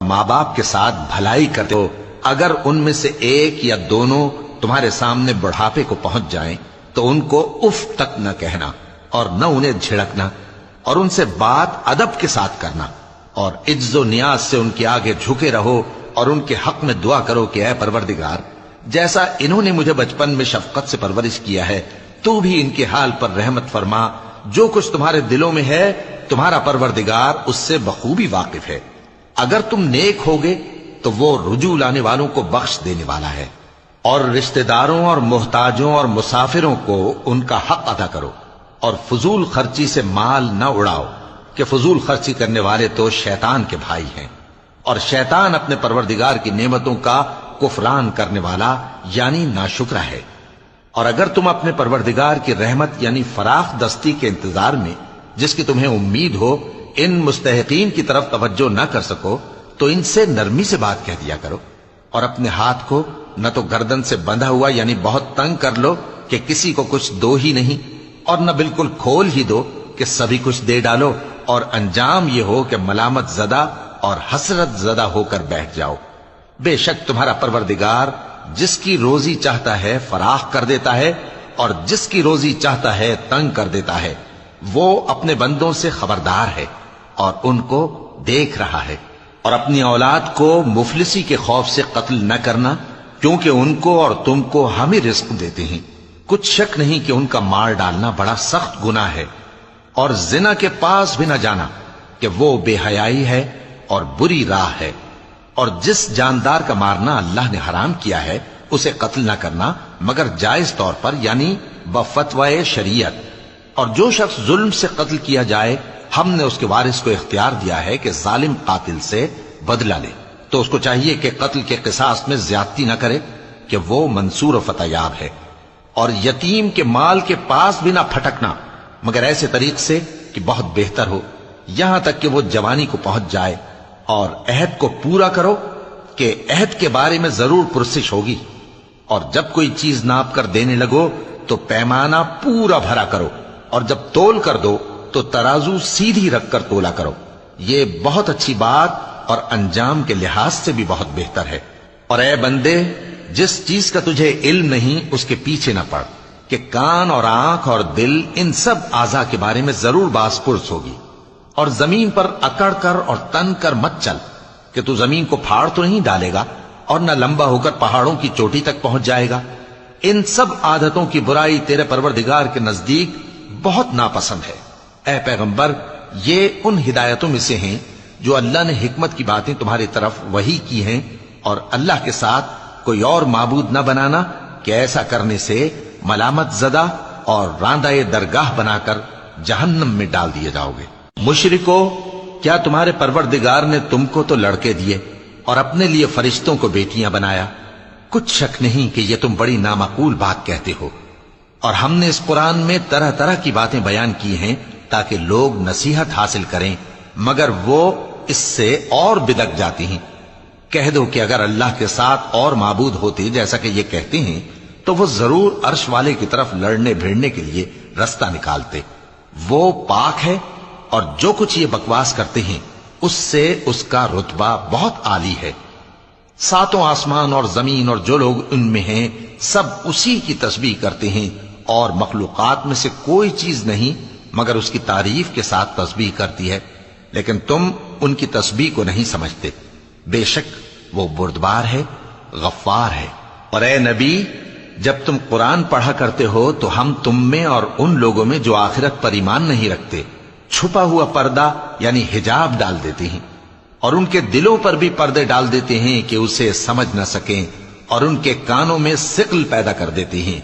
ماں باپ کے ساتھ بھلائی کرتے ہو، اگر ان میں سے ایک یا دونوں تمہارے سامنے بڑھاپے کو پہنچ جائیں تو ان کو اف تک نہ کہنا اور نہ انہیں جھڑکنا، اور ان سے بات ادب کے ساتھ کرنا، اور عجز و نیاز سے ان کے آگے جھکے رہو اور ان کے حق میں دعا کرو کہ اے پروردگار، جیسا انہوں نے مجھے بچپن میں شفقت سے پرورش کیا ہے تو بھی ان کے حال پر رحمت فرما، جو کچھ تمہارے دلوں میں ہے تمہارا پروردگار اس سے بخوبی واقف ہے، اگر تم نیک ہوگے تو وہ رجوع لانے والوں کو بخش دینے والا ہے، اور رشتہ داروں اور محتاجوں اور مسافروں کو ان کا حق ادا کرو، اور فضول خرچی سے مال نہ اڑاؤ کہ فضول خرچی کرنے والے تو شیطان کے بھائی ہیں، اور شیطان اپنے پروردگار کی نعمتوں کا کفران کرنے والا یعنی ناشکرا ہے۔ اور اگر تم اپنے پروردگار کی رحمت یعنی فراخ دستی کے انتظار میں جس کی تمہیں امید ہو ان مستحقین کی طرف توجہ نہ کر سکو تو ان سے نرمی سے بات کہہ دیا کرو، اور اپنے ہاتھ کو نہ تو گردن سے بندھا ہوا یعنی بہت تنگ کر لو کہ کسی کو کچھ دو ہی نہیں، اور نہ بالکل کھول ہی دو کہ سبھی کچھ دے ڈالو، اور انجام یہ ہو کہ ملامت زدہ اور حسرت زدہ ہو کر بیٹھ جاؤ۔ بے شک تمہارا پروردگار جس کی روزی چاہتا ہے فراخ کر دیتا ہے اور جس کی روزی چاہتا ہے تنگ کر دیتا ہے، وہ اپنے بندوں سے خبردار ہے اور ان کو دیکھ رہا ہے۔ اور اپنی اولاد کو مفلسی کے خوف سے قتل نہ کرنا، کیونکہ ان کو اور تم کو ہم ہی رزق دیتے ہیں، کچھ شک نہیں کہ ان کا مار ڈالنا بڑا سخت گناہ ہے، اور زنا کے پاس بھی نہ جانا کہ وہ بے حیائی ہے اور بری راہ ہے، اور جس جاندار کا مارنا اللہ نے حرام کیا ہے اسے قتل نہ کرنا مگر جائز طور پر یعنی بفتوائے شریعت، اور جو شخص ظلم سے قتل کیا جائے ہم نے اس کے وارث کو اختیار دیا ہے کہ ظالم قاتل سے بدلہ لے، تو اس کو چاہیے کہ قتل کے قصاص میں زیادتی نہ کرے کہ وہ منصور و فتح یاب ہے، اور یتیم کے مال کے پاس بھی نہ پھٹکنا مگر ایسے طریق سے کہ بہت بہتر ہو، یہاں تک کہ وہ جوانی کو پہنچ جائے، اور عہد کو پورا کرو کہ عہد کے بارے میں ضرور پرسش ہوگی، اور جب کوئی چیز ناپ کر دینے لگو تو پیمانہ پورا بھرا کرو، اور جب تول کر دو تو ترازو سیدھی رکھ کر تولا کرو، یہ بہت اچھی بات اور انجام کے لحاظ سے بھی بہت بہتر ہے۔ اور اے بندے، جس چیز کا تجھے علم نہیں اس کے پیچھے نہ پڑ کہ کان اور آنکھ اور دل ان سب اعضاء کے بارے میں ضرور باز پرس ہوگی، اور زمین پر اکڑ کر اور تن کر مت چل کہ تو زمین کو پھاڑ تو نہیں ڈالے گا اور نہ لمبا ہو کر پہاڑوں کی چوٹی تک پہنچ جائے گا، ان سب عادتوں کی برائی تیرے پروردگار کے نزدیک بہت ناپسند ہے۔ اے پیغمبر، یہ ان ہدایتوں میں سے ہیں جو اللہ نے حکمت کی باتیں تمہاری طرف وحی کی ہیں، اور اللہ کے ساتھ کوئی اور معبود نہ بنانا کہ ایسا کرنے سے ملامت زدہ اور راندہ درگاہ بنا کر جہنم میں ڈال دیے جاؤ گے۔ مشرکو، کیا تمہارے پروردگار نے تم کو تو لڑکے دیے اور اپنے لیے فرشتوں کو بیٹیاں بنایا؟ کچھ شک نہیں کہ یہ تم بڑی نامعقول بات کہتے ہو، اور ہم نے اس قرآن میں طرح طرح کی باتیں بیان کی ہیں تاکہ لوگ نصیحت حاصل کریں، مگر وہ اس سے اور بدک جاتی ہیں۔ کہہ دو کہ اگر اللہ کے ساتھ اور معبود ہوتے جیسا کہ یہ کہتے ہیں تو وہ ضرور عرش والے کی طرف لڑنے بھیڑنے کے لیے رستہ نکالتے، وہ پاک ہے، اور جو کچھ یہ بکواس کرتے ہیں اس سے اس کا رتبہ بہت عالی ہے۔ ساتوں آسمان اور زمین اور جو لوگ ان میں ہیں سب اسی کی تسبیح کرتے ہیں، اور مخلوقات میں سے کوئی چیز نہیں مگر اس کی تعریف کے ساتھ تسبیح کرتی ہے، لیکن تم ان کی تسبیح کو نہیں سمجھتے، بے شک وہ بردبار ہے، غفار ہے۔ اور اے نبی، جب تم قرآن پڑھا کرتے ہو تو ہم تم میں اور ان لوگوں میں جو آخرت پر ایمان نہیں رکھتے چھپا ہوا پردہ یعنی حجاب ڈال دیتے ہیں، اور ان کے دلوں پر بھی پردے ڈال دیتے ہیں کہ اسے سمجھ نہ سکیں، اور ان کے کانوں میں ثقل پیدا کر دیتے ہیں۔